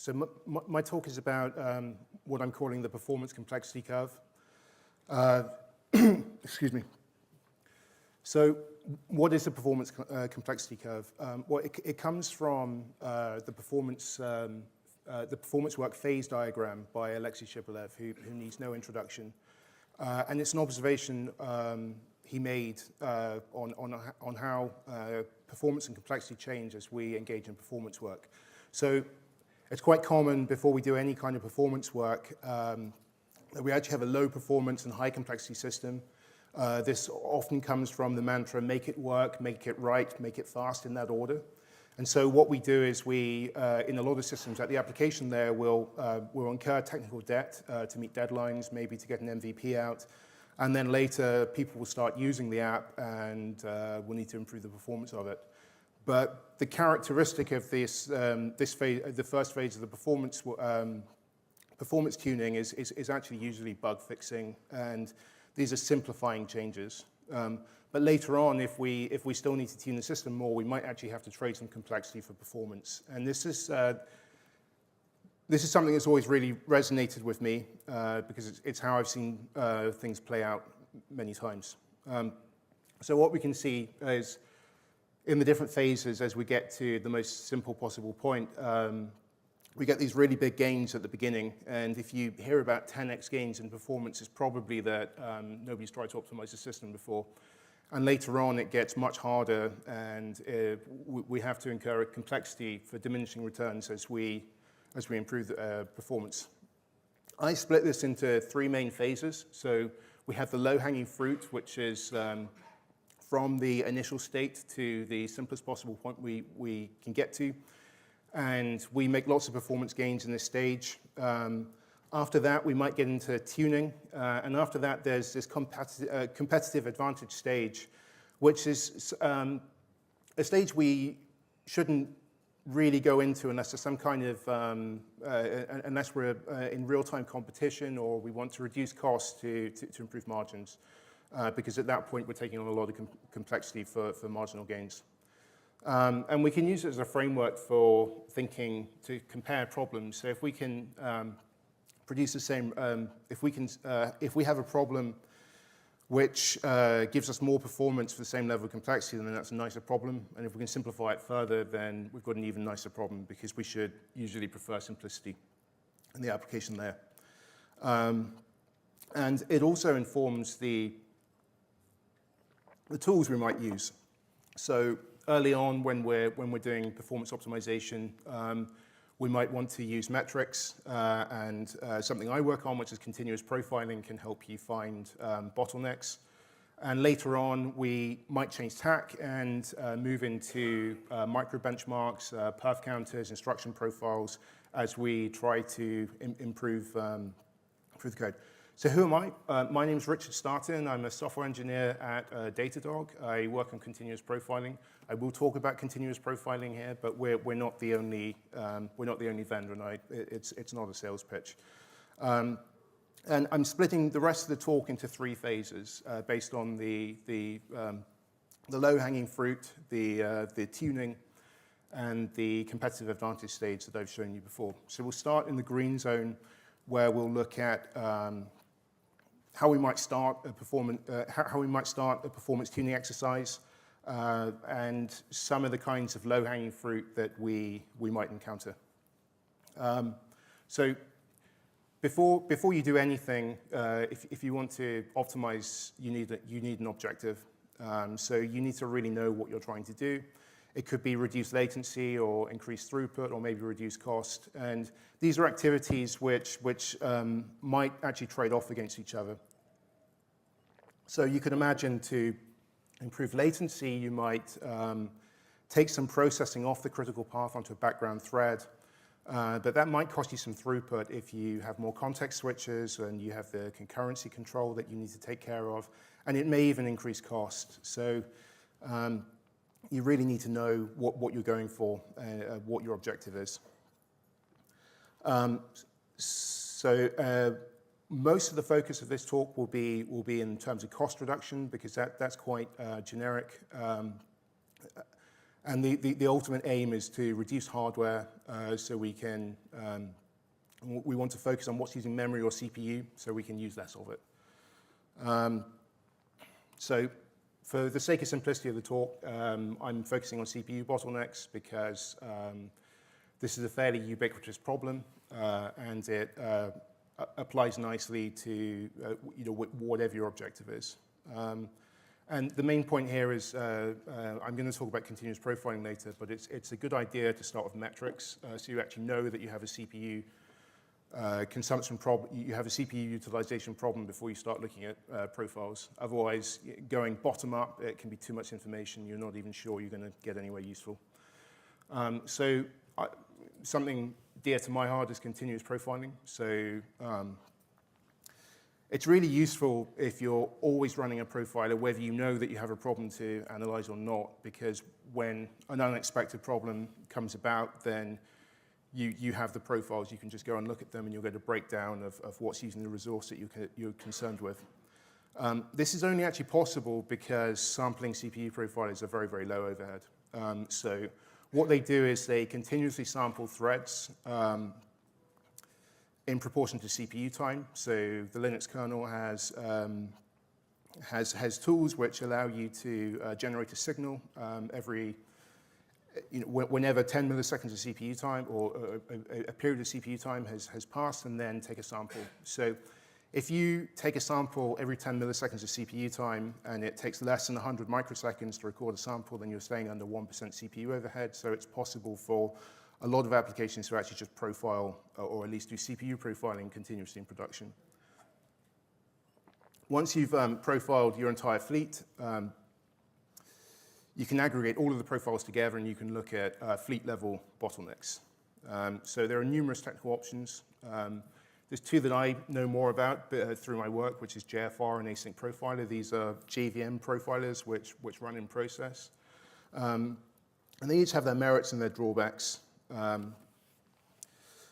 So my talk is about what I'm calling the performance complexity curve. Excuse me. So what is the performance complexity curve? Well, it comes from the performance work phase diagram by Aleksey Shipilev, who needs no introduction. And it's an observation he made on how performance and complexity change as we engage in performance work. So it's quite common before we do any kind of performance work that we actually have a low performance and high complexity system. This often comes from the mantra, make it work, make it right, make it fast, in that order. And so what we do is we, in a lot of systems at the application there, we'll incur technical debt to meet deadlines, maybe to get an MVP out. And then later, people will start using the app and we'll need to improve the performance of it. But the characteristic of this phase, the first phase of the performance tuning is actually usually bug fixing, and these are simplifying changes. But later on, if we still need to tune the system more, we might actually have to trade some complexity for performance. And this is something that's always really resonated with me because it's how I've seen things play out many times. So what we can see is in the different phases, as we get to the most simple possible point, we get these really big gains at the beginning. And if you hear about 10x gains in performance, it's probably that nobody's tried to optimize the system before. And later on, it gets much harder, and we have to incur a complexity for diminishing returns as we improve the performance. I split this into three main phases. So we have the low-hanging fruit, which is from the initial state to the simplest possible point we can get to. And we make lots of performance gains in this stage. After that, we might get into tuning. And after that, there's this competitive advantage stage, which is a stage we shouldn't really go into unless there's some kind of, unless we're in real-time competition or we want to reduce costs to improve margins. Because at that point, we're taking on a lot of complexity for marginal gains. And we can use it as a framework for thinking to compare problems. So if we can produce the same, if we have a problem which gives us more performance for the same level of complexity, then that's a nicer problem. And if we can simplify it further, then we've got an even nicer problem, because we should usually prefer simplicity in the application there. And it also informs the tools we might use. So early on, when we're doing performance optimization, we might want to use metrics, and something I work on, which is continuous profiling, can help you find bottlenecks. And later on, we might change tack and move into micro benchmarks, perf counters, instruction profiles, as we try to improve the code. So who am I? My name is Richard Starton. I'm a software engineer at Datadog. I work on continuous profiling. I will talk about continuous profiling here, but we're not the only vendor, and it's not a sales pitch. And I'm splitting the rest of the talk into three phases based on the low-hanging fruit, the tuning, and the competitive advantage stage that I've shown you before. So we'll start in the green zone, where we'll look at how we might start a performance tuning exercise, and some of the kinds of low-hanging fruit that we might encounter. So before you do anything, if you want to optimize, you need an objective. So you need to really know what you're trying to do. It could be reduce latency or increase throughput or maybe reduce cost. And these are activities which might actually trade off against each other. So you could imagine to improve latency, you might take some processing off the critical path onto a background thread. But that might cost you some throughput if you have more context switches and you have the concurrency control that you need to take care of. And it may even increase cost. So you really need to know what you're going for, what your objective is. Most of the focus of this talk will be in terms of cost reduction, because that's quite generic. And the ultimate aim is to reduce hardware so we want to focus on what's using memory or CPU so we can use less of it. So for the sake of simplicity of the talk, I'm focusing on CPU bottlenecks because this is a fairly ubiquitous problem and it applies nicely to whatever your objective is. And the main point here is, I'm going to talk about continuous profiling later, but it's a good idea to start with metrics, so you actually know that you have a CPU consumption problem, you have a CPU utilization problem before you start looking at profiles. Otherwise, going bottom up, it can be too much information. You're not even sure you're going to get anywhere useful. Something dear to my heart is continuous profiling. So it's really useful if you're always running a profiler, whether you know that you have a problem to analyze or not, because when an unexpected problem comes about, then you have the profiles. You can just go and look at them, and you'll get a breakdown of what's using the resource that you're concerned with. This is only actually possible because sampling CPU profilers are very, very low overhead. So what they do is they continuously sample threads in proportion to CPU time. So the Linux kernel has tools which allow you to generate a signal whenever 10 milliseconds of CPU time or a period of CPU time has passed, and then take a sample. So if you take a sample every 10 milliseconds of CPU time and it takes less than 100 microseconds to record a sample, then you're staying under 1% CPU overhead. So it's possible for a lot of applications to actually just profile, or at least do CPU profiling continuously in production. Once you've profiled your entire fleet, you can aggregate all of the profiles together and you can look at fleet-level bottlenecks. So there are numerous technical options. There's two that I know more about through my work, which is JFR and Async Profiler. These are JVM profilers which run in process. And they each have their merits and their drawbacks.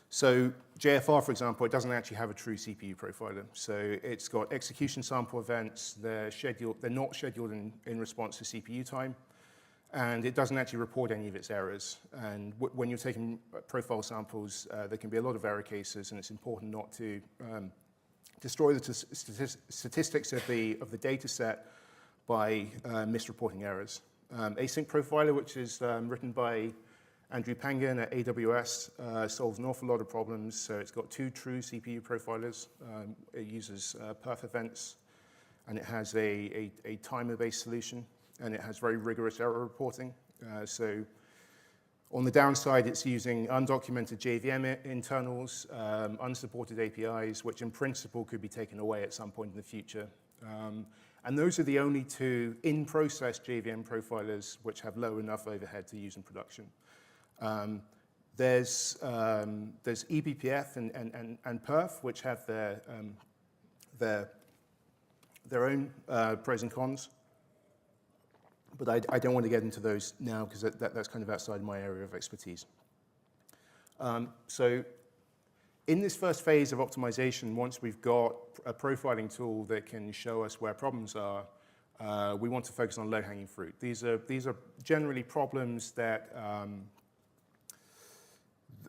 So JFR, for example, it doesn't actually have a true CPU profiler. So it's got execution sample events. They're not scheduled in response to CPU time. And it doesn't actually report any of its errors. And when you're taking profile samples, there can be a lot of error cases, and it's important not to destroy the statistics of the data set by misreporting errors. Async Profiler, which is written by Andrew Pangan at AWS, solves an awful lot of problems. So it's got two true CPU profilers. It uses perf events, and it has a timer-based solution, and it has very rigorous error reporting. So on the downside, it's using undocumented JVM internals, unsupported APIs, which in principle could be taken away at some point in the future. And those are the only two in-process JVM profilers which have low enough overhead to use in production. There's eBPF and perf, which have their own pros and cons. But I don't want to get into those now because that's kind of outside my area of expertise. So in this first phase of optimization, once we've got a profiling tool that can show us where problems are, we want to focus on low-hanging fruit. These are generally problems that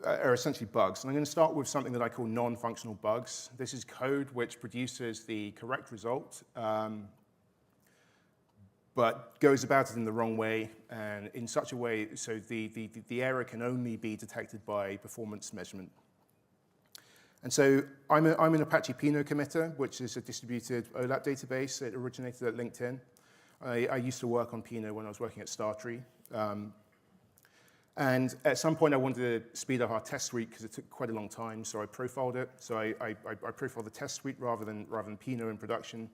are essentially bugs. And I'm going to start with something that I call non-functional bugs. This is code which produces the correct result, but goes about it in the wrong way and in such a way so the error can only be detected by performance measurement. And so I'm an Apache Pinot committer, which is a distributed OLAP database. It originated at LinkedIn. I used to work on Pinot when I was working at Startree. And at some point, I wanted to speed up our test suite because it took quite a long time, so I profiled it. So I profiled the test suite rather than Pinot in production.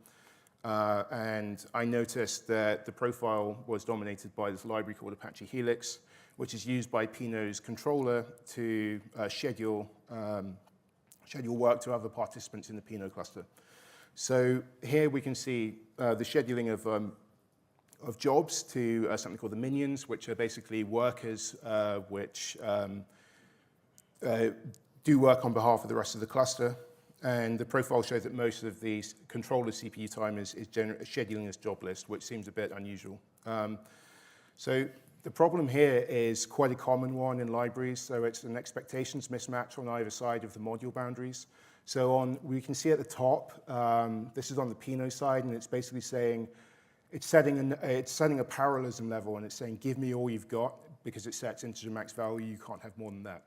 And I noticed that the profile was dominated by this library called Apache Helix, which is used by Pinot's controller to schedule work to other participants in the Pinot cluster. So here we can see the scheduling of jobs to something called the minions, which are basically workers which do work on behalf of the rest of the cluster. And the profile shows that most of the controller CPU time is scheduling this job list, which seems a bit unusual. So The problem here is quite a common one in libraries, so it's an expectations mismatch on either side of the module boundaries. So we can see at the top, this is on the Pinot side, and it's basically saying, it's setting a parallelism level, and it's saying, give me all you've got, because it sets integer max value, you can't have more than that.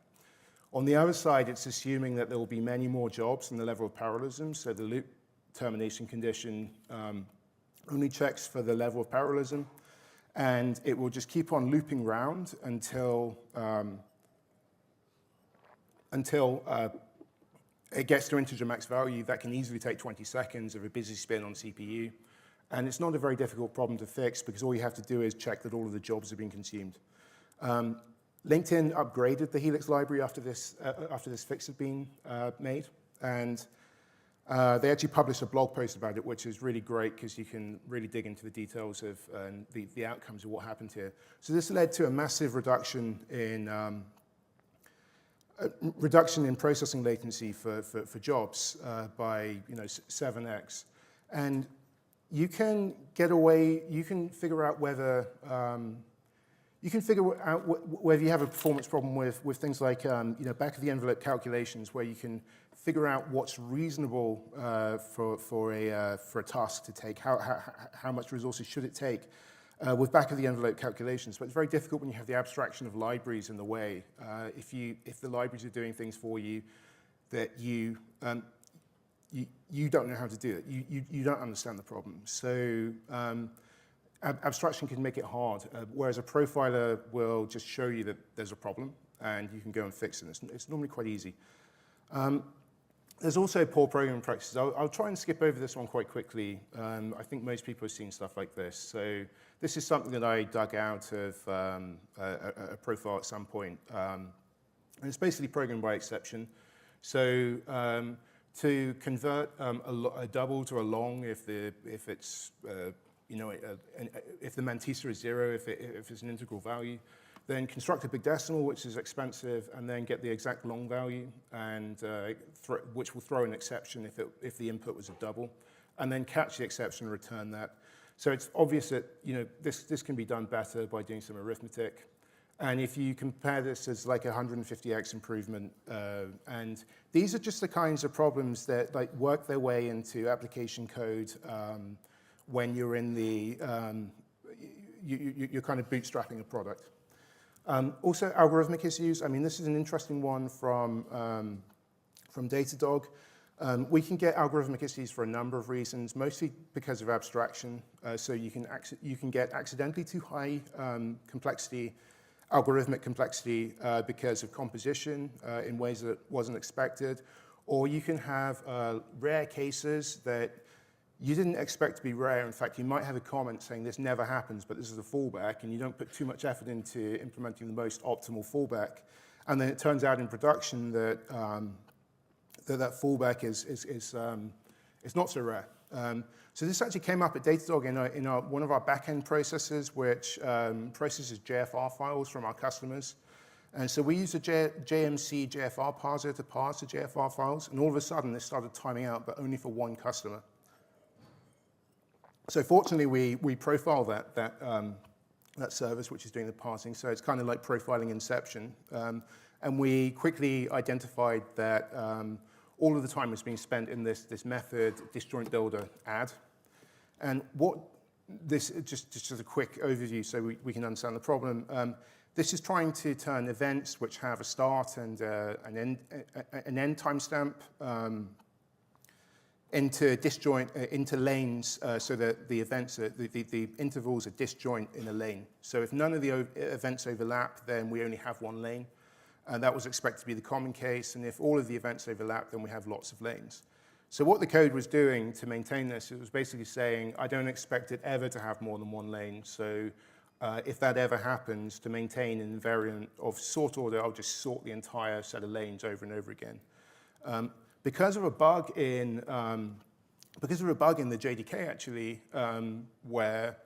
On the other side, it's assuming that there will be many more jobs than the level of parallelism, so the loop termination condition only checks for the level of parallelism, and it will just keep on looping round until it gets to integer max value. That can easily take 20 seconds of a busy spin on CPU, and it's not a very difficult problem to fix because all you have to do is check that all of the jobs have been consumed. LinkedIn upgraded the Helix library after this fix had been made, and they actually published a blog post about it, which is really great because you can really dig into the details of the outcomes of what happened here. So this led to a massive reduction in processing latency for jobs by 7x, and you can figure out whether you have a performance problem with things like back of the envelope calculations, where you can figure out what's reasonable for a task to take, how much resources should it take with back of the envelope calculations. But it's very difficult when you have the abstraction of libraries in the way. If the libraries are doing things for you that you don't know how to do it, you don't understand the problem. So abstraction can make it hard, whereas a profiler will just show you that there's a problem and you can go and fix it. It's normally quite easy. There's also poor programming practices. I'll try and skip over this one quite quickly. I think most people have seen stuff like this. So this is something that I dug out of a profile at some point. And it's basically programmed by exception. So to convert a double to a long, if the mantissa is 0, if it's an integral value, then construct a big decimal, which is expensive, and then get the exact long value, and which will throw an exception if the input was a double, and then catch the exception and return that. So it's obvious that this can be done better by doing some arithmetic. And if you compare this as like 150x improvement, and these are just the kinds of problems that work their way into application code when you're in the you're kind of bootstrapping a product. Also, algorithmic issues. I mean, this is an interesting one from Datadog. We can get algorithmic issues for a number of reasons, mostly because of abstraction. So you can get accidentally too high complexity, algorithmic complexity, because of composition in ways that wasn't expected, or you can have rare cases that you didn't expect to be rare. In fact, you might have a comment saying this never happens, but this is a fallback, and you don't put too much effort into implementing the most optimal fallback. And then it turns out in production that that fallback is not so rare. So this actually came up at Datadog in one of our backend processes, which processes JFR files from our customers. And so we used a JMC JFR parser to parse the JFR files, and all of a sudden this started timing out, but only for one customer. So fortunately, we profile that service which is doing the parsing. So it's kind of like profiling Inception, and we quickly identified that all of the time was being spent in this method disjoint builder add. And what this just as a quick overview, so we can understand the problem. This is trying to turn events which have a start and an end timestamp into disjoint into lanes, so that the events the intervals are disjoint in a lane. So if none of the events overlap, then we only have one lane, and that was expected to be the common case. And if all of the events overlap, then we have lots of lanes. So what the code was doing to maintain this, it was basically saying, I don't expect it ever to have more than one lane. So if that ever happens, to maintain an invariant of sort order, I'll just sort the entire set of lanes over and over again. Because of a bug in the JDK, actually, where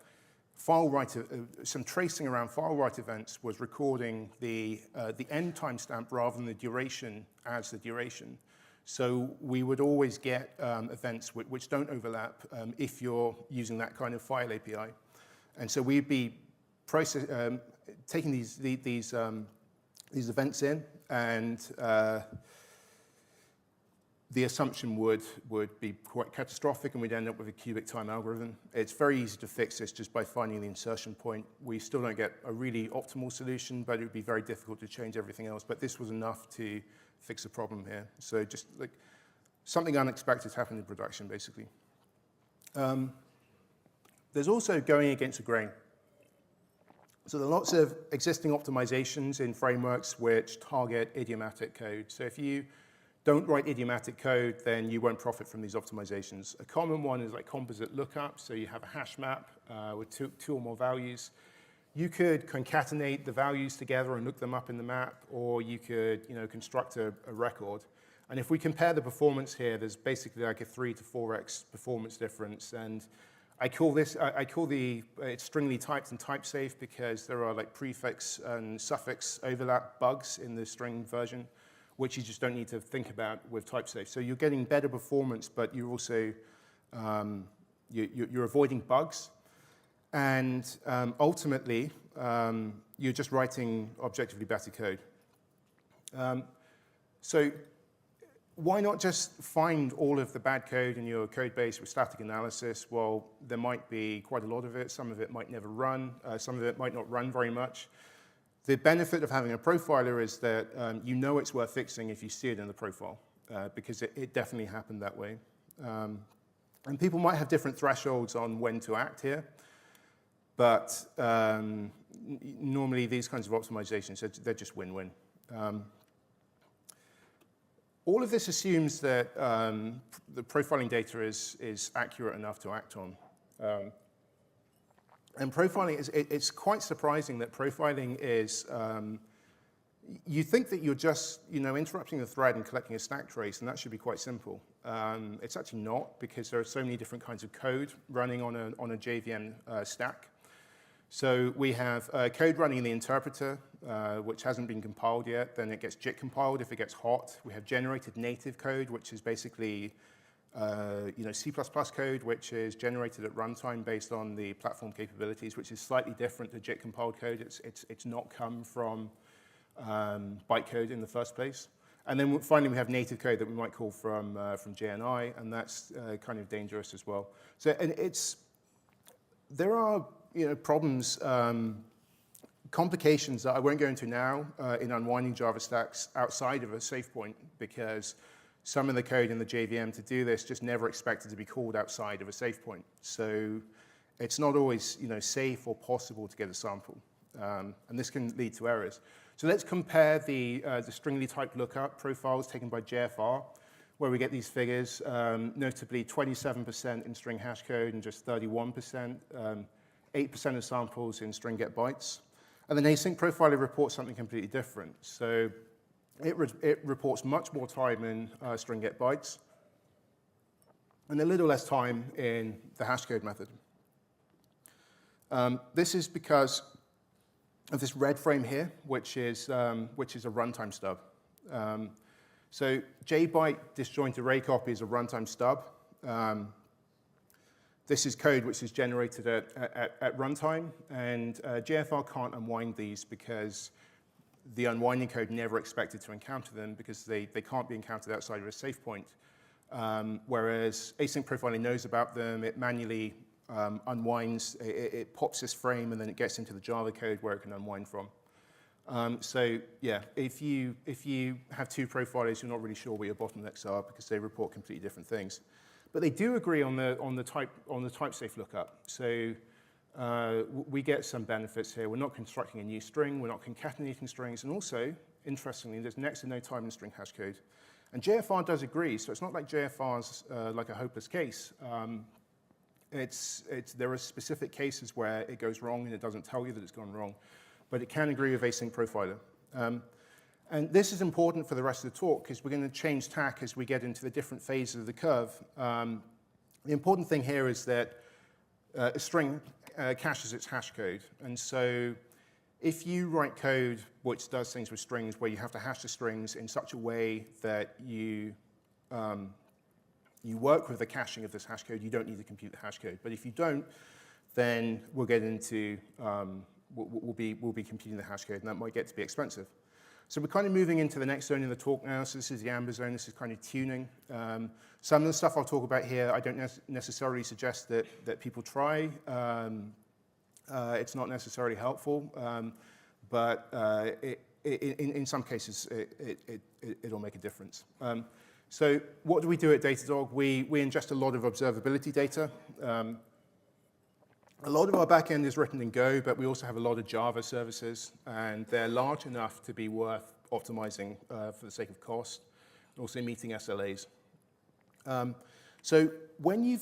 file write some tracing around file write events was recording the end timestamp rather than the duration as the duration. So we would always get events which don't overlap if you're using that kind of file API. And so we'd be taking these events in, and the assumption would be quite catastrophic, and we'd end up with a cubic time algorithm. It's very easy to fix this just by finding the insertion point. We still don't get a really optimal solution, but it would be very difficult to change everything else. But this was enough to fix the problem here. So just like something unexpected happened in production, basically. There's also going against the grain. So there are lots of existing optimizations in frameworks which target idiomatic code. So if you don't write idiomatic code, then you won't profit from these optimizations. A common one is like composite lookup. So you have a hash map with two or more values. You could concatenate the values together and look them up in the map, or you could construct a record. And if we compare the performance here, there's basically like a 3 to 4x performance difference. And it's stringly typed and type safe because there are like prefix and suffix overlap bugs in the string version, which you just don't need to think about with type safe. So you're getting better performance, but you're also you're avoiding bugs. And ultimately, you're just writing objectively better code. So why not just find all of the bad code in your code base with static analysis? Well, there might be quite a lot of it. Some of it might never run. Some of it might not run very much. The benefit of having a profiler is that you know it's worth fixing if you see it in the profile, because it definitely happened that way. And people might have different thresholds on when to act here. But normally, these kinds of optimizations, they're just win-win. All of this assumes that the profiling data is accurate enough to act on. And profiling, it's quite surprising that profiling is, you think that you're just interrupting the thread and collecting a stack trace, and that should be quite simple. It's actually not, because there are so many different kinds of code running on a JVM stack. So we have code running in the interpreter, which hasn't been compiled yet. Then it gets JIT compiled if it gets hot. We have generated native code, which is basically C++ code, which is generated at runtime based on the platform capabilities, which is slightly different to JIT compiled code. It's not come from bytecode in the first place. And then finally, we have native code that we might call from JNI, and that's kind of dangerous as well. So, and there are problems, complications that I won't go into now in unwinding Java stacks outside of a safe point, because some of the code in the JVM to do this just never expected to be called outside of a safe point. So it's not always safe or possible to get a sample, and this can lead to errors. So let's compare the stringly typed lookup profiles taken by JFR, where we get these figures, notably 27% in string hash code and just 31%. 8% of samples in string get bytes. And then async profiler reports something completely different. So it reports much more time in string get bytes and a little less time in the hash code method. This is because of this red frame here, which is a runtime stub. So JByte disjoint array copy is a runtime stub. This is code which is generated at runtime, and JFR can't unwind these because the unwinding code never expected to encounter them, because they can't be encountered outside of a safe point. Whereas async profiling knows about them, it manually unwinds, it pops this frame, and then it gets into the Java code where it can unwind from. So yeah, if you have two profilers, you're not really sure where your bottlenecks are, because they report completely different things. But they do agree on the type safe lookup. So we get some benefits here. We're not constructing a new string. We're not concatenating strings. And also, interestingly, there's next to no time in string hash code. And JFR does agree. So it's not like JFR's like a hopeless case. There are specific cases where it goes wrong and it doesn't tell you that it's gone wrong. But it can agree with async profiler. And this is important for the rest of the talk, because we're going to change tack as we get into the different phases of the curve. The important thing here is that a string caches its hash code. And so if you write code which does things with strings, where you have to hash the strings in such a way that you work with the caching of this hash code, you don't need to compute the hash code. But if you don't, then we'll get into will be computing the hash code, and that might get to be expensive. So we're kind of moving into the next zone in the talk now. So this is the amber zone. This is kind of tuning. Some of the stuff I'll talk about here, I don't necessarily suggest that people try. It's not necessarily helpful, but in some cases, it'll make a difference. So what do we do at Datadog? We ingest a lot of observability data. A lot of our backend is written in Go, but we also have a lot of Java services, and they're large enough to be worth optimizing for the sake of cost, and also meeting SLAs. So when you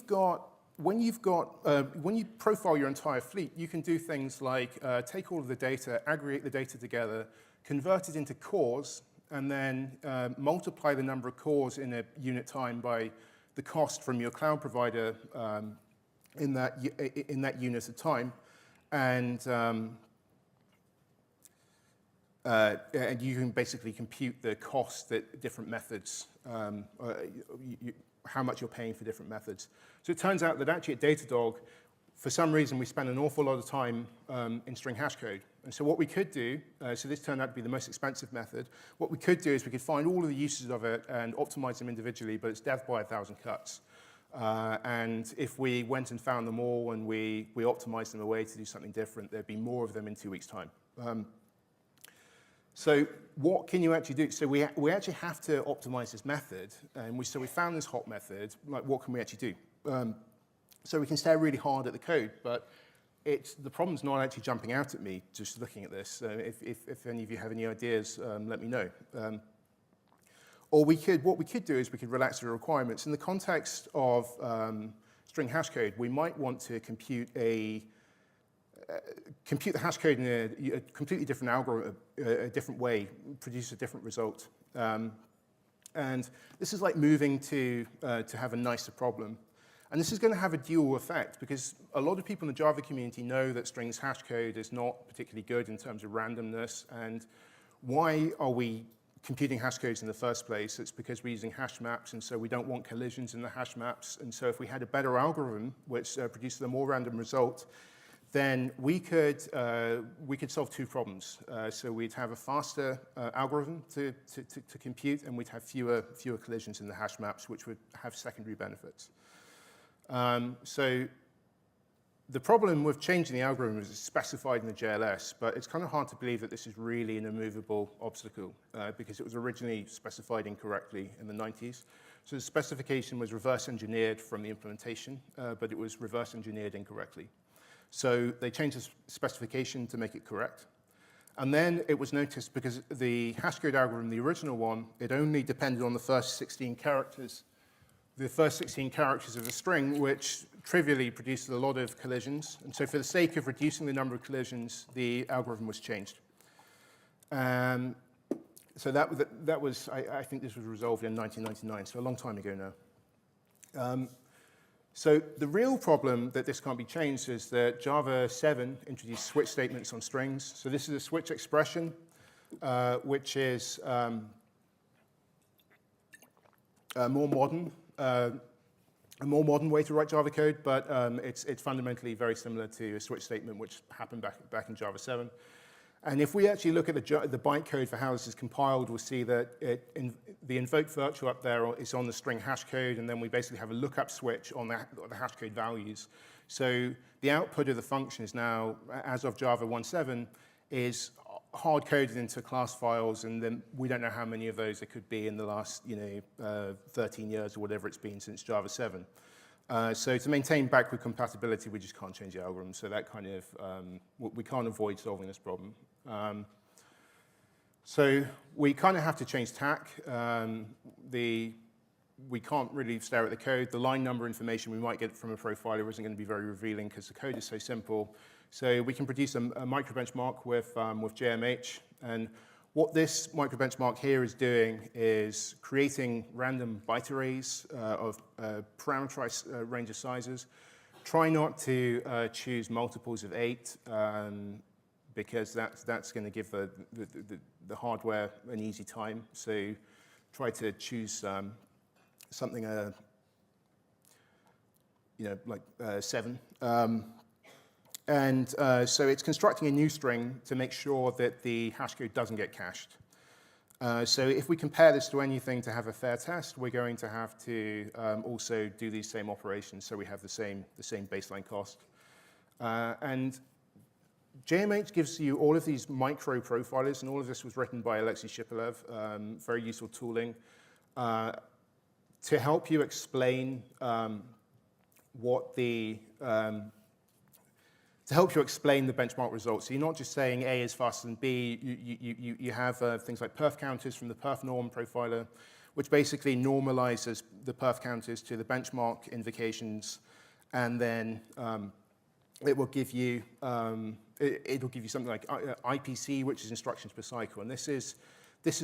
profile your entire fleet, you can do things like take all of the data, aggregate the data together, convert it into cores, and then multiply the number of cores in a unit time by the cost from your cloud provider in that unit of time, and you can basically compute the cost that different methods, how much you're paying for different methods. So it turns out that actually at Datadog, for some reason, we spend an awful lot of time in string hash code. And so what we could do, so this turned out to be the most expensive method, what we could do is we could find all of the uses of it and optimize them individually, but it's death by 1,000 cuts. And if we went and found them all and we optimized them away to do something different, there'd be more of them in 2 weeks' time. So what can you actually do? So we actually have to optimize this method, and so we found this hot method. Like, what can we actually do? So we can stare really hard at the code, but the problem's not actually jumping out at me just looking at this. If any of you have any ideas, let me know. Or what we could do is we could relax the requirements. In the context of string hash code, we might want to compute the hash code in a completely different algorithm, a different way, produce a different result. And this is like moving to have a nicer problem. And this is going to have a dual effect, because a lot of people in the Java community know that strings hash code is not particularly good in terms of randomness. And why are we computing hash codes in the first place? It's because we're using hash maps, and so we don't want collisions in the hash maps. And so if we had a better algorithm which produces a more random result, then we could solve two problems. So we'd have a faster algorithm to compute, and we'd have fewer collisions in the hash maps, which would have secondary benefits. So the problem with changing the algorithm is it's specified in the JLS, but it's kind of hard to believe that this is really an immovable obstacle because it was originally specified incorrectly in the 90s. So the specification was reverse engineered from the implementation, but it was reverse engineered incorrectly. So they changed the specification to make it correct. And then it was noticed because the hash code algorithm, the original one, it only depended on the first 16 characters. The first 16 characters of a string, which trivially produces a lot of collisions. And so for the sake of reducing the number of collisions, the algorithm was changed. So that was, I think this was resolved in 1999, so a long time ago now. So the real problem that this can't be changed is that Java 7 introduced switch statements on strings. So this is a switch expression, which is a more modern way to write Java code, but it's fundamentally very similar to a switch statement, which happened back in Java 7. And if we actually look at the bytecode for how this is compiled, we'll see that the invoke virtual up there is on the string hash code, and then we basically have a lookup switch on the hash code values. So the output of the function is now, as of Java 1.7, is hard-coded into class files, and then we don't know how many of those there could be in the last 13 years or whatever it's been since Java 7. So to maintain backward compatibility, we just can't change the algorithm. So that kind of, we can't avoid solving this problem. So we kind of have to change tack. We can't really stare at the code. The line number information we might get from a profiler isn't going to be very revealing because the code is so simple. So we can produce a micro-benchmark with JMH. And what this micro-benchmark here is doing is creating random byte arrays of parameterized range of sizes. Try not to choose multiples of 8 because that's going to give the hardware an easy time. So try to choose something like 7. And so it's constructing a new string to make sure that the hash code doesn't get cached. So if we compare this to anything to have a fair test, we're going to have to also do these same operations so we have the same baseline cost. And JMH gives you all of these micro profilers, and all of this was written by Aleksey Shipilev, very useful tooling, to help you explain to help you explain the benchmark results. So you're not just saying A is faster than B. You have things like perf counters from the perf norm profiler, which basically normalizes the perf counters to the benchmark invocations, and then it will give you something like IPC, which is instructions per cycle. And this is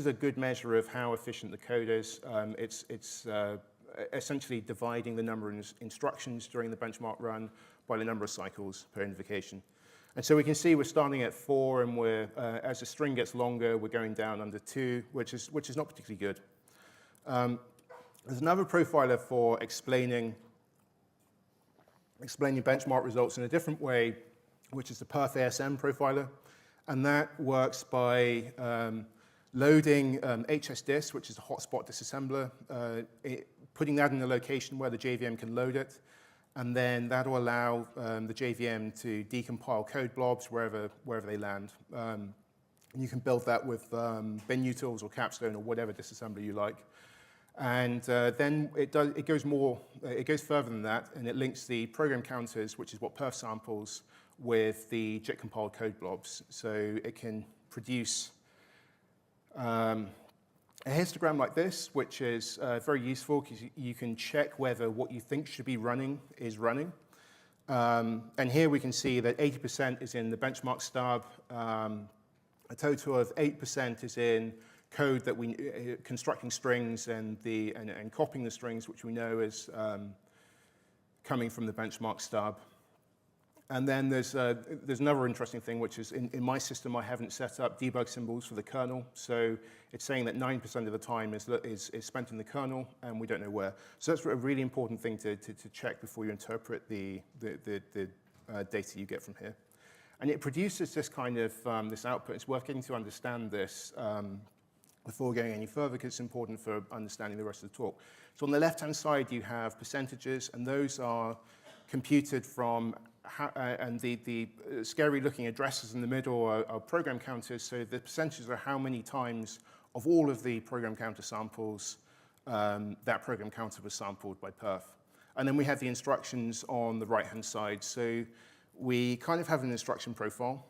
a good measure of how efficient the code is. It's essentially dividing the number of instructions during the benchmark run by the number of cycles per invocation. And so we can see we're starting at 4, and as the string gets longer, we're going down under 2, which is not particularly good. There's another profiler for explaining benchmark results in a different way, which is the perf ASM profiler. And that works by loading HSDIS, which is a hotspot disassembler, putting that in a location where the JVM can load it, and then that will allow the JVM to decompile code blobs wherever they land. You can build that with binutils or capstone or whatever disassembler you like. And then it goes further than that, and it links the program counters, which is what perf samples, with the JIT compiled code blobs. So it can produce a histogram like this, which is very useful because you can check whether what you think should be running is running. And here we can see that 80% is in the benchmark stub. A total of 8% is in code that we constructing strings and copying the strings, which we know is coming from the benchmark stub. And then there's another interesting thing, which is in my system, I haven't set up debug symbols for the kernel. So it's saying that 9% of the time is spent in the kernel, and we don't know where. So that's a really important thing to check before you interpret the data you get from here. And it produces this kind of this output. It's worth getting to understand this before going any further, because it's important for understanding the rest of the talk. So on the left-hand side, you have percentages, and those are computed from and the scary-looking addresses in the middle are program counters. So the percentages are how many times of all of the program counter samples that program counter was sampled by perf. And then we have the instructions on the right-hand side. So we kind of have an instruction profile.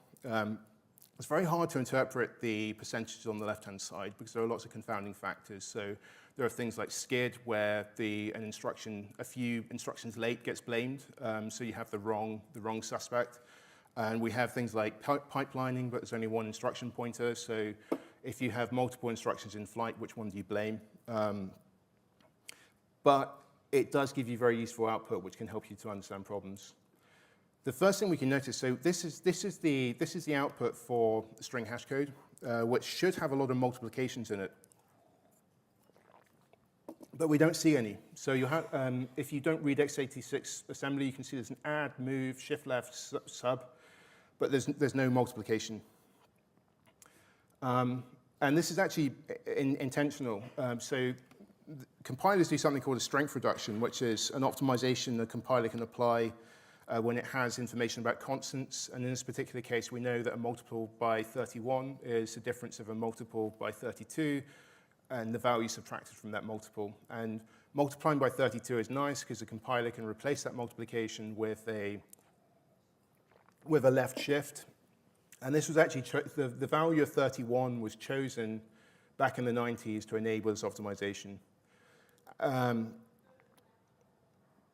It's very hard to interpret the percentages on the left-hand side because there are lots of confounding factors. So there are things like SCID, where a few instructions late gets blamed, so you have the wrong suspect. And we have things like pipelining, but there's only one instruction pointer. So if you have multiple instructions in flight, which one do you blame? But it does give you very useful output, which can help you to understand problems. The first thing we can notice, so this is the output for string hash code, which should have a lot of multiplications in it. But we don't see any. So you have, if you don't read x86 assembly, you can see there's an add, move, shift left, sub, but there's no multiplication. And this is actually intentional. So compilers do something called a strength reduction, which is an optimization the compiler can apply when it has information about constants. And in this particular case, we know that a multiple by 31 is the difference of a multiple by 32, and the value subtracted from that multiple. And multiplying by 32 is nice because the compiler can replace that multiplication with a left shift. And this was actually, the value of 31 was chosen back in the 90s to enable this optimization.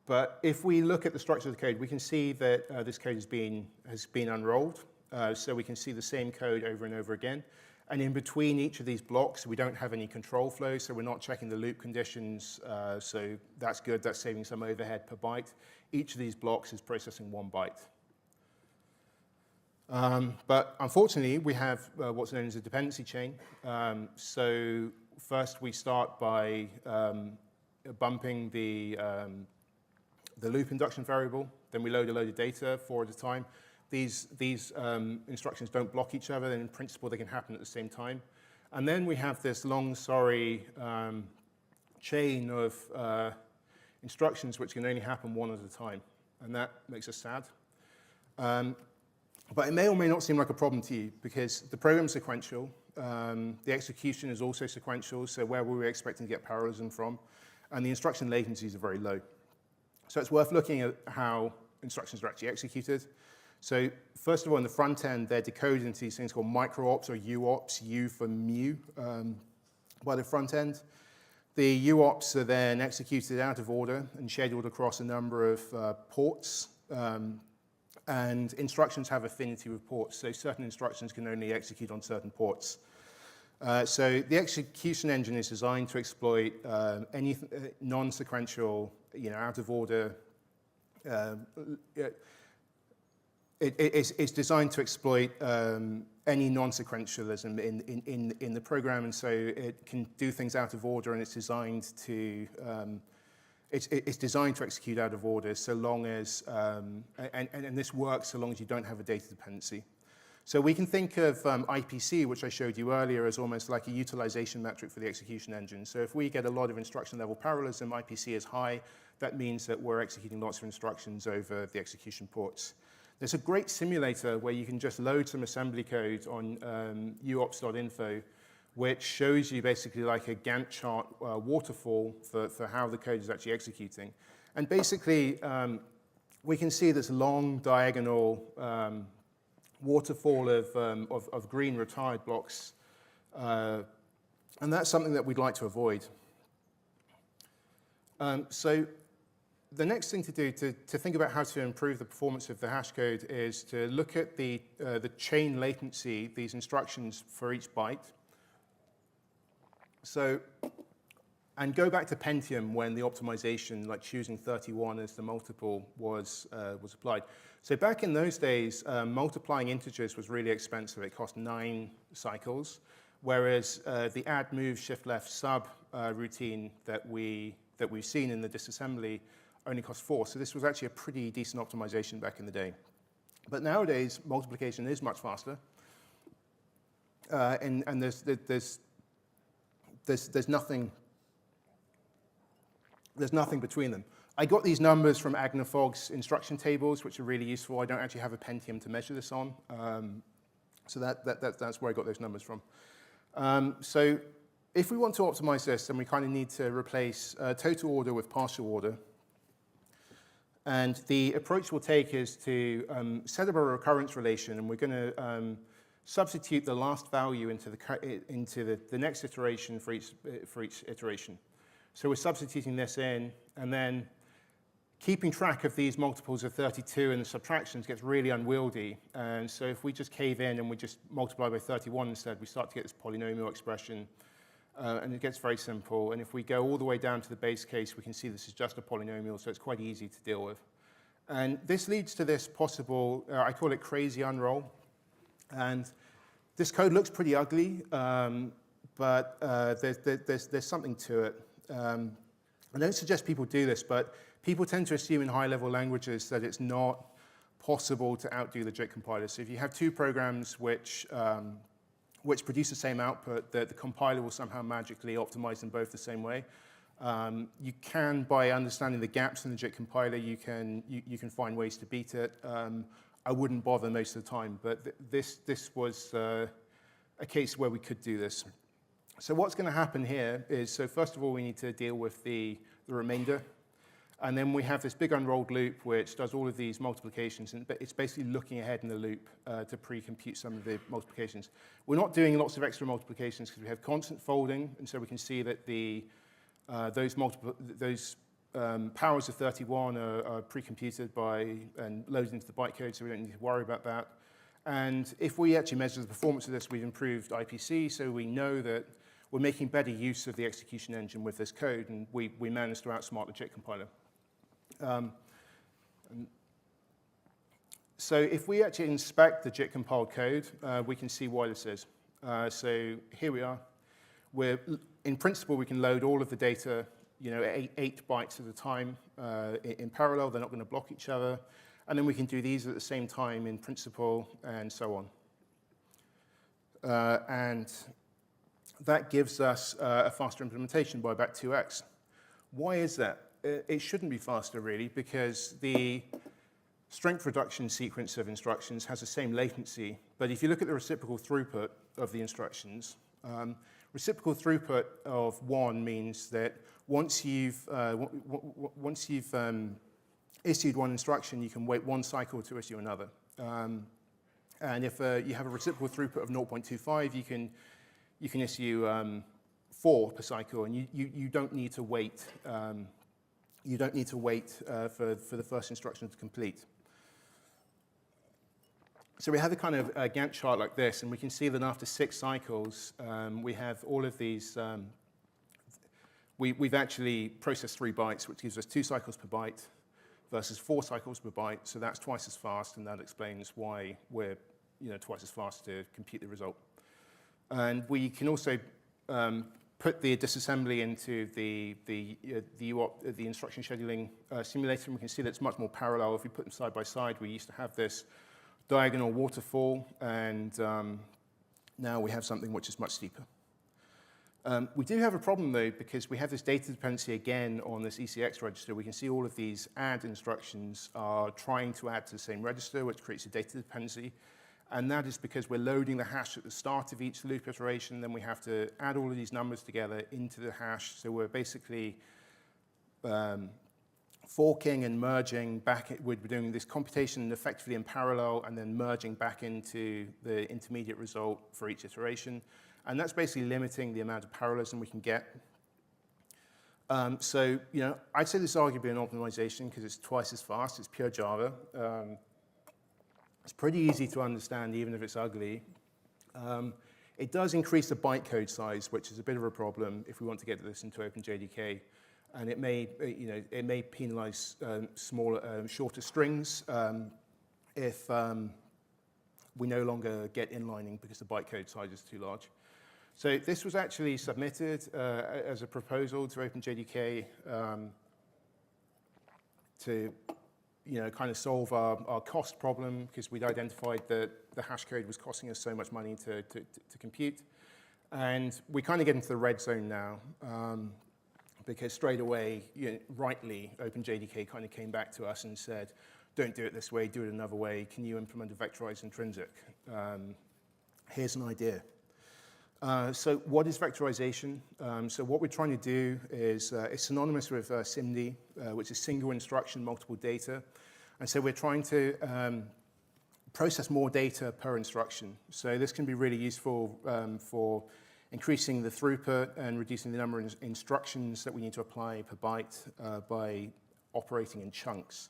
But if we look at the structure of the code, we can see that this code has been unrolled. So we can see the same code over and over again. And in between each of these blocks, we don't have any control flow, so we're not checking the loop conditions. So that's good. That's saving some overhead per byte. Each of these blocks is processing 1 byte. But unfortunately, we have what's known as a dependency chain. So first, we start by bumping the loop induction variable. Then we load a load of data, 4 at a time. these instructions don't block each other, then in principle they can happen at the same time. And then we have this long, sorry chain of instructions which can only happen one at a time. And that makes us sad. But it may or may not seem like a problem to you because the program's sequential. The execution is also sequential, so where were we expecting to get parallelism from? And the instruction latencies are very low. So it's worth looking at how instructions are actually executed. So first of all, in the front end, they're decoded into these things called micro-ops or UOPs, U for mu, by the front end. The UOPs are then executed out of order and scheduled across a number of ports. And instructions have affinity with ports, so certain instructions can only execute on certain ports. So the execution engine is designed to exploit any non-sequential, out of order. It's designed to exploit any non-sequentialism in the program, and so it can do things out of order, and it's designed to it's designed to execute out of order so long as and this works so long as you don't have a data dependency. So we can think of IPC, which I showed you earlier, as almost like a utilization metric for the execution engine. So if we get a lot of instruction level parallelism, IPC is high. That means that we're executing lots of instructions over the execution ports. There's a great simulator where you can just load some assembly code on uops.info, which shows you basically like a Gantt chart waterfall for how the code is actually executing. And basically, we can see this long diagonal waterfall of green retired blocks. And that's something that we'd like to avoid. So the next thing to do to think about how to improve the performance of the hash code is to look at the chain latency, these instructions for each byte. So, and go back to Pentium when the optimization, like choosing 31 as the multiple, was applied. So back in those days, multiplying integers was really expensive. It cost 9 cycles, whereas the add, move, shift left sub routine that we've seen in the disassembly only cost 4. So this was actually a pretty decent optimization back in the day. But nowadays, multiplication is much faster, and there's nothing between them. I got these numbers from Agnifog's instruction tables, which are really useful. I don't actually have a Pentium to measure this on, so that's where I got those numbers from. So if we want to optimize this, then we kind of need to replace total order with partial order. And the approach we'll take is to set up a recurrence relation, and we're going to substitute the last value into the next iteration for each iteration. So we're substituting this in, and then keeping track of these multiples of 32 and the subtractions gets really unwieldy. And so if we just cave in and we just multiply by 31 instead, we start to get this polynomial expression. And it gets very simple. And if we go all the way down to the base case, we can see this is just a polynomial, so it's quite easy to deal with. And this leads to this possible, I call it crazy unroll. And this code looks pretty ugly, but there's something to it. I don't suggest people do this, but people tend to assume in high-level languages that it's not possible to outdo the JIT compiler. So if you have two programs which produce the same output, the compiler will somehow magically optimize them both the same way. You can, by understanding the gaps in the JIT compiler, you can find ways to beat it. I wouldn't bother most of the time, but this was a case where we could do this. So what's going to happen here is, so first of all, we need to deal with the remainder. And then we have this big unrolled loop which does all of these multiplications, and it's basically looking ahead in the loop to pre-compute some of the multiplications. We're not doing lots of extra multiplications because we have constant folding, and so we can see that those powers of 31 are pre-computed and loaded into the bytecode, so we don't need to worry about that. And if we actually measure the performance of this, we've improved IPC, so we know that we're making better use of the execution engine with this code, and we managed to outsmart the JIT compiler. So if we actually inspect the JIT compiled code, we can see why this is. So here we are. In principle, we can load all of the data, 8 bytes at a time in parallel. They're not going to block each other. And then we can do these at the same time in principle and so on. And that gives us a faster implementation by about 2x. Why is that? It shouldn't be faster, really, because the strength reduction sequence of instructions has the same latency. But if you look at the reciprocal throughput of the instructions, reciprocal throughput of 1 means that once you've issued one instruction, you can wait 1 cycle to issue another. And if you have a reciprocal throughput of 0.25, you can issue 4 per cycle, and you don't need to wait. You don't need to wait for the first instruction to complete. So we have a kind of Gantt chart like this, and we can see that after 6 cycles, we have all of these. We've actually processed 3 bytes, which gives us 2 cycles per byte versus 4 cycles per byte. So that's twice as fast, and that explains why we're twice as fast to compute the result. And we can also put the disassembly into the instruction scheduling simulator, and we can see that it's much more parallel. If we put them side by side, we used to have this diagonal waterfall, and now we have something which is much steeper. We do have a problem, though, because we have this data dependency again on this ECX register. We can see all of these add instructions are trying to add to the same register, which creates a data dependency. And that is because we're loading the hash at the start of each loop iteration, then we have to add all of these numbers together into the hash. So we're basically forking and merging back. We're doing this computation effectively in parallel and then merging back into the intermediate result for each iteration. And that's basically limiting the amount of parallelism we can get. So, I'd say this is arguably an optimization because it's twice as fast. It's pure Java. It's pretty easy to understand, even if it's ugly. It does increase the bytecode size, which is a bit of a problem if we want to get this into OpenJDK. And it may penalize shorter strings if we no longer get inlining because the bytecode size is too large. So this was actually submitted as a proposal to OpenJDK to kind of solve our cost problem, because we'd identified that the hash code was costing us so much money to compute. And we kind of get into the red zone now, because straight away, rightly, OpenJDK kind of came back to us and said, don't do it this way, do it another way. Can you implement a vectorized intrinsic? Here's an idea. So what is vectorization? So what we're trying to do is, it's synonymous with SIMD, which is single instruction, multiple data. And so we're trying to process more data per instruction. So this can be really useful for increasing the throughput and reducing the number of instructions that we need to apply per byte by operating in chunks.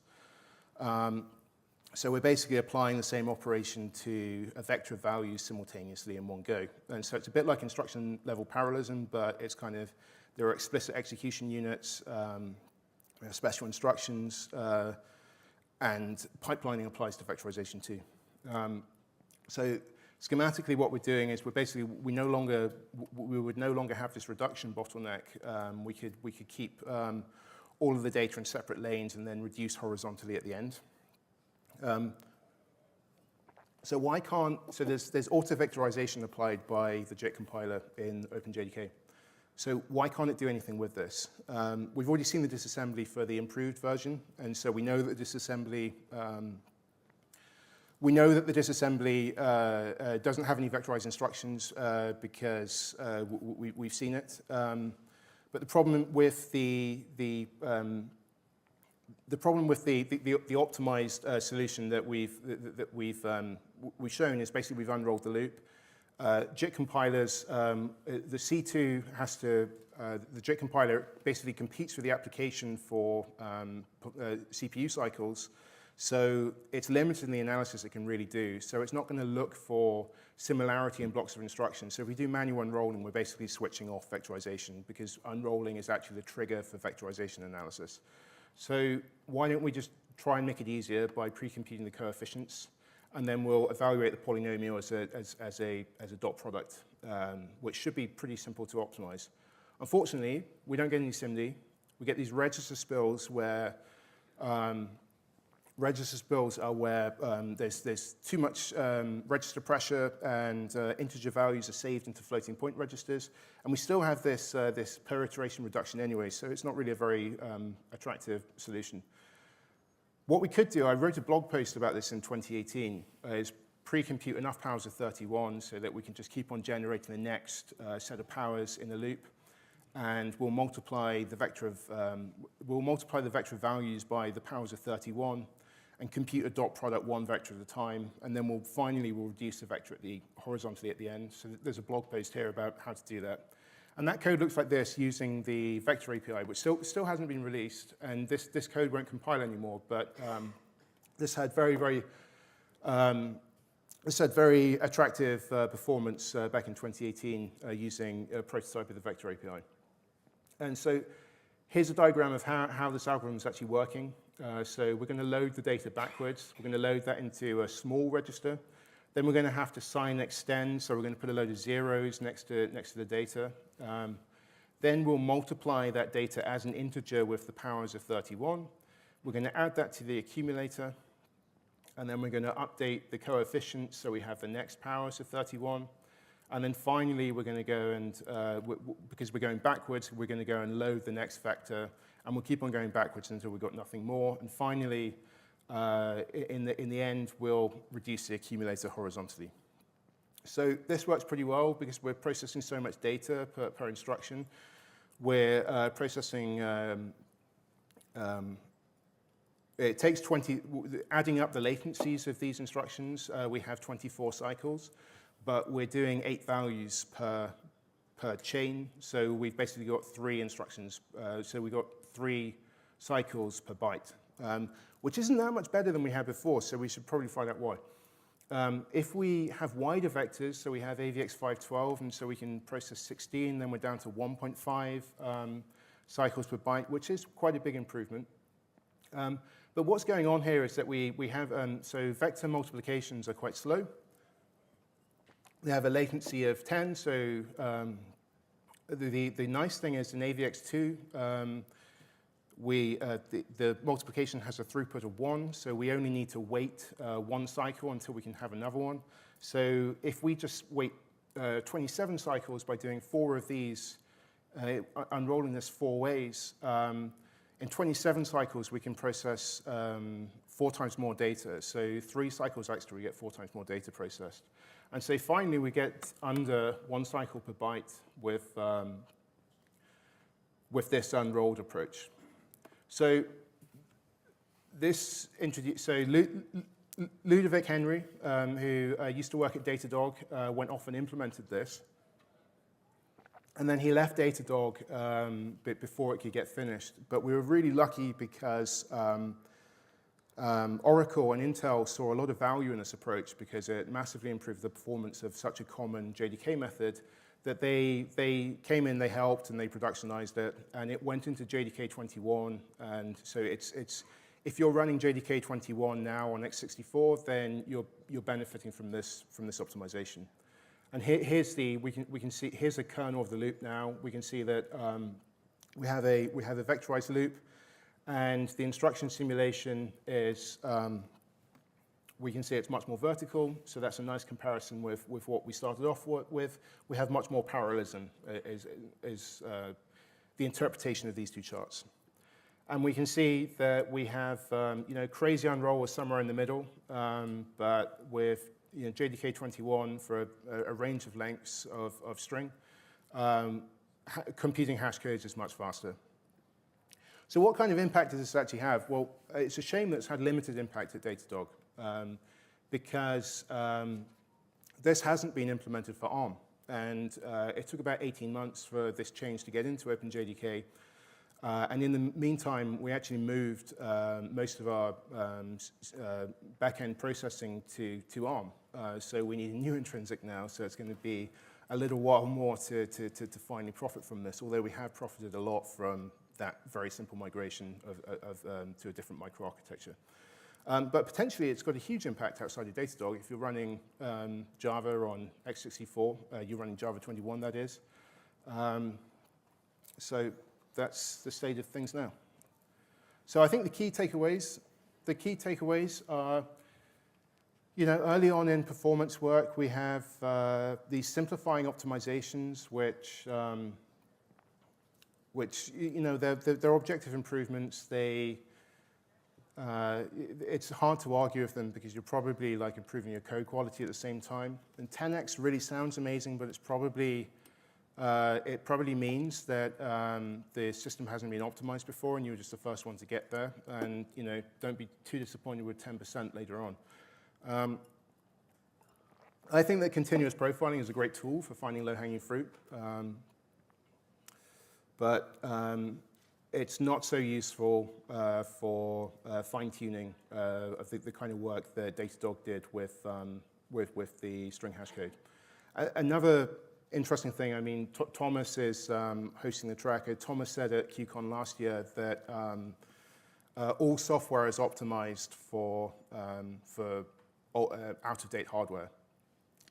So we're basically applying the same operation to a vector of values simultaneously in one go. And so it's a bit like instruction level parallelism, but it's kind of, there are explicit execution units, we have special instructions, and pipelining applies to vectorization too. So schematically what we're doing is we would no longer have this reduction bottleneck. We could keep all of the data in separate lanes and then reduce horizontally at the end. So there's auto-vectorization applied by the JIT compiler in OpenJDK. So why can't it do anything with this? We've already seen the disassembly for the improved version, and so we know that disassembly doesn't have any vectorized instructions because we've seen it. But the problem with the optimized solution that we've shown is basically we've unrolled the loop. JIT compilers, the C2 has to, the JIT compiler basically competes with the application for CPU cycles. So it's limited in the analysis it can really do. So it's not going to look for similarity in blocks of instructions. So if we do manual unrolling, we're basically switching off vectorization because unrolling is actually the trigger for vectorization analysis. So why don't we just try and make it easier by pre-computing the coefficients, and then we'll evaluate the polynomial as a dot product, which should be pretty simple to optimize. Unfortunately, we don't get any SIMD. We get these register spills where Register spills are where there's too much register pressure and integer values are saved into floating point registers. And we still have this per iteration reduction anyway, so it's not really a very attractive solution. What we could do, I wrote a blog post about this in 2018, is pre-compute enough powers of 31 so that we can just keep on generating the next set of powers in a loop. And we'll multiply the vector of values by the powers of 31 and compute a dot product one vector at a time. And then we'll reduce the vector horizontally at the end. So there's a blog post here about how to do that. And that code looks like this using the vector API, which still hasn't been released. And this code won't compile anymore. But this had very attractive performance back in 2018 using a prototype of the vector API. And so here's a diagram of how this algorithm is actually working. So we're going to load the data backwards. We're going to load that into a small register. Then we're going to have to sign extend. So we're going to put a load of zeros next to the data. Then we'll multiply that data as an integer with the powers of 31. We're going to add that to the accumulator. And then we're going to update the coefficients so we have the next powers of 31. And then finally, we're going to go and, because we're going backwards, we're going to go and load the next vector. And we'll keep on going backwards until we've got nothing more. And finally, in the end, we'll reduce the accumulator horizontally. So this works pretty well because we're processing so much data per instruction. We're processing, it takes adding up the latencies of these instructions, we have 24 cycles. But we're doing 8 values per chain. So we've basically got 3 instructions. So we've got 3 cycles per byte, which isn't that much better than we had before. So we should probably find out why. If we have wider vectors, so we have AVX 512, and so we can process 16, then we're down to 1.5 cycles per byte, which is quite a big improvement. But what's going on here is that we have, so vector multiplications are quite slow. They have a latency of 10, so the nice thing is in AVX2, the multiplication has a throughput of 1, so we only need to wait 1 cycle until we can have another one. So if we just wait 27 cycles by doing 4 of these, unrolling this 4 ways, in 27 cycles we can process 4 times more data. So 3 cycles extra, we get 4 times more data processed. And so finally, we get under 1 cycle per byte with this unrolled approach. So Ludovic Henry, who used to work at Datadog, went off and implemented this. And then he left Datadog before it could get finished. But we were really lucky because Oracle and Intel saw a lot of value in this approach because it massively improved the performance of such a common JDK method that they came in, they helped, and they productionized it, and it went into JDK 21. And so if you're running JDK 21 now on x64, then you're benefiting from this optimization. And here's a kernel of the loop now. We can see that we have a vectorized loop. And the instruction simulation is, we can see it's much more vertical, so that's a nice comparison with what we started off with. We have much more parallelism, is the interpretation of these 2 charts. And we can see that we have, crazy unroll is somewhere in the middle, but with JDK 21 for a range of lengths of string, computing hash codes is much faster. So what kind of impact does this actually have? Well, it's a shame that it's had limited impact at Datadog because this hasn't been implemented for ARM. And it took about 18 months for this change to get into OpenJDK. And in the meantime, we actually moved most of our back-end processing to ARM. So we need a new intrinsic now, so it's going to be a little while more to finally profit from this, although we have profited a lot from that very simple migration to a different microarchitecture. But potentially, it's got a huge impact outside of Datadog. If you're running Java on x64, you're running Java 21, that is. So that's the state of things now. So I think the key takeaways, the key takeaways are, early on in performance work, we have these simplifying optimizations, which they're objective improvements. It's hard to argue with them because you're probably like improving your code quality at the same time. And 10x really sounds amazing, but it's probably it probably means that the system hasn't been optimized before, and you were just the first one to get there. And don't be too disappointed with 10% later on. I think that continuous profiling is a great tool for finding low-hanging fruit, but it's not so useful for fine-tuning of the kind of work that Datadog did with the string hash code. Another interesting thing, I mean, Thomas is hosting the tracker. Thomas said at QCon last year that all software is optimized for out-of-date hardware.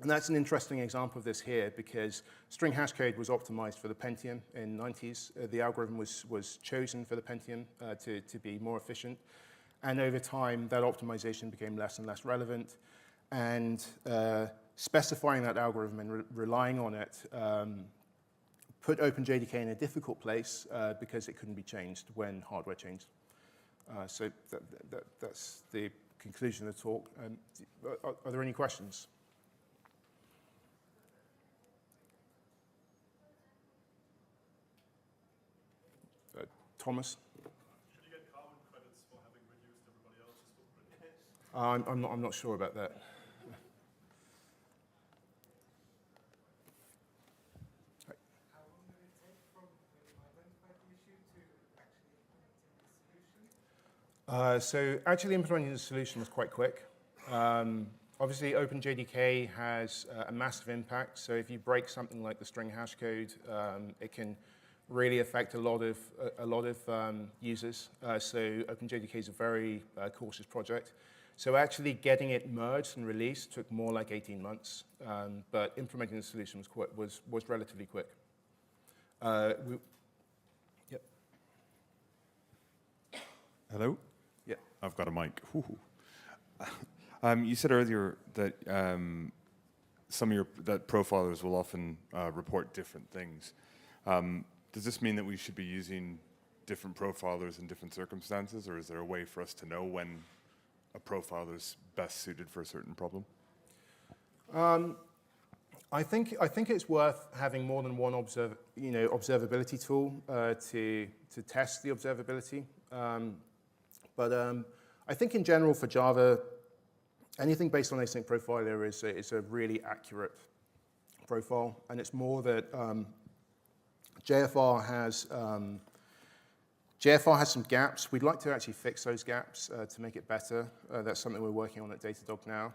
And that's an interesting example of this here, because string hash code was optimized for the Pentium in the 90s. The algorithm was chosen for the Pentium to be more efficient. And over time, that optimization became less and less relevant. And specifying that algorithm and relying on it put OpenJDK in a difficult place because it couldn't be changed when hardware changed. So that's the conclusion of the talk. Are there any questions? Thomas? Should you get carbon credits for having reduced everybody else's footprint? I'm not sure about that. How long did it take from when you identified the issue to actually implementing the solution? So actually implementing the solution was quite quick. Obviously, OpenJDK has a massive impact. So if you break something like the string hash code, it can really affect a lot of users. So OpenJDK is a very cautious project. So actually getting it merged and released took more like 18 months. But implementing the solution was relatively quick. Yep. Hello? Yeah. I've got a mic. You said earlier that some of that profilers will often report different things. Does this mean that we should be using different profilers in different circumstances, or is there a way for us to know when a profiler is best suited for a certain problem? I think it's worth having more than one observability tool to test the observability. But I think in general for Java, anything based on async profiler is a really accurate profile, and it's more that JFR has some gaps. We'd like to actually fix those gaps to make it better. That's something we're working on at Datadog now.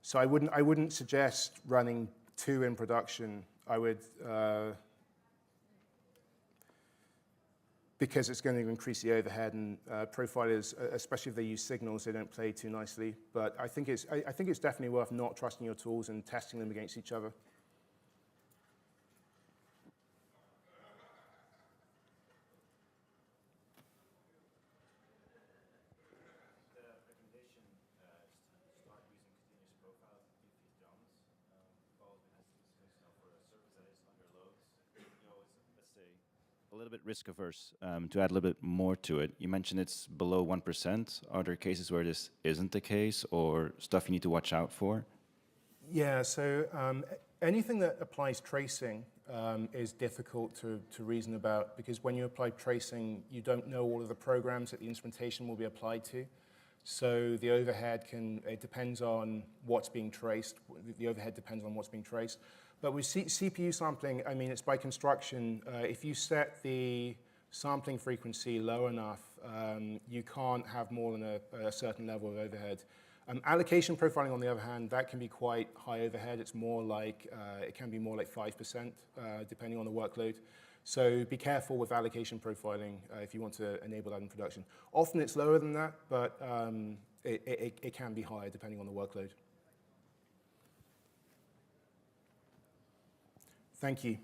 So I wouldn't suggest running 2 in production. I would, because it's going to increase the overhead, and profilers, especially if they use signals, they don't play too nicely. But I think it's definitely worth not trusting your tools and testing them against each other. A little bit risk averse, to add a little bit more to it. You mentioned it's below 1%. Are there cases where this isn't the case, or stuff you need to watch out for? Yeah, so anything that applies tracing is difficult to reason about, because when you apply tracing, you don't know all of the programs that the instrumentation will be applied to. So the overhead it depends on what's being traced. The overhead depends on what's being traced. But with CPU sampling, I mean, it's by construction. If you set the sampling frequency low enough, you can't have more than a certain level of overhead. Allocation profiling, on the other hand, that can be quite high overhead. It's more like, it can be more like 5%, depending on the workload. So be careful with allocation profiling if you want to enable that in production. Often it's lower than that, but it can be higher depending on the workload. Thank you.